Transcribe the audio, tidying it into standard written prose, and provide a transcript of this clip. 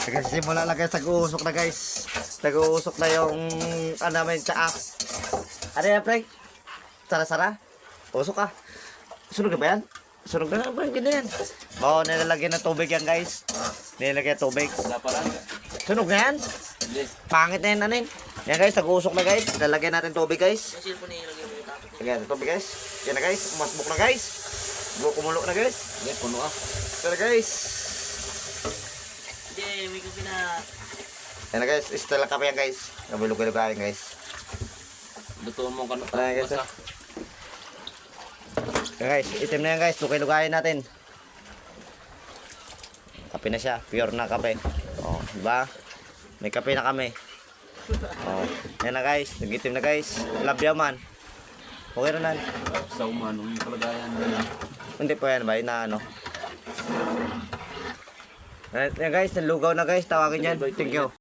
Nagsisimula na guys, nag-uusok na guys. Nag-uusok na yung ano namin, tsaa. Ano yan, Frank? Sara-sara? Usok ka. Sunog na ba yan? Sunog na ba yan? Ganyan. Oo, nilalagyan ng tubig yan guys. Nilalagyan ng tubig. Wala pa lang. Sunog na yan? Hindi. Pangit na yan, ano yun? Yan guys, nag-uusok na guys. Nilalagyan natin tubig guys. Yung cellphone na ilagay mo yung tapos. Lagyan natin tubig guys. Yan na guys, umasbok na guys. Kumulo na guys. Hindi, puno ah. Yan na guys. Hindi, may kape na. Yan na guys, istala kape yan guys. Nabilog-bilogayan guys. Lutuan mo ka na. Ayan guys. Yan guys, itim na yan guys. Lugay-lugayin natin. Kape na siya. Pure na kape. O, diba? May kape na kami. O, yan na guys. Nag-itim na guys. Love yaman. Okay na nan. Sa umanong yung kalagayan nila. Hindi po yan ba? Na ano. Yan guys, nalugaw na guys. Tawagin yan. Thank you.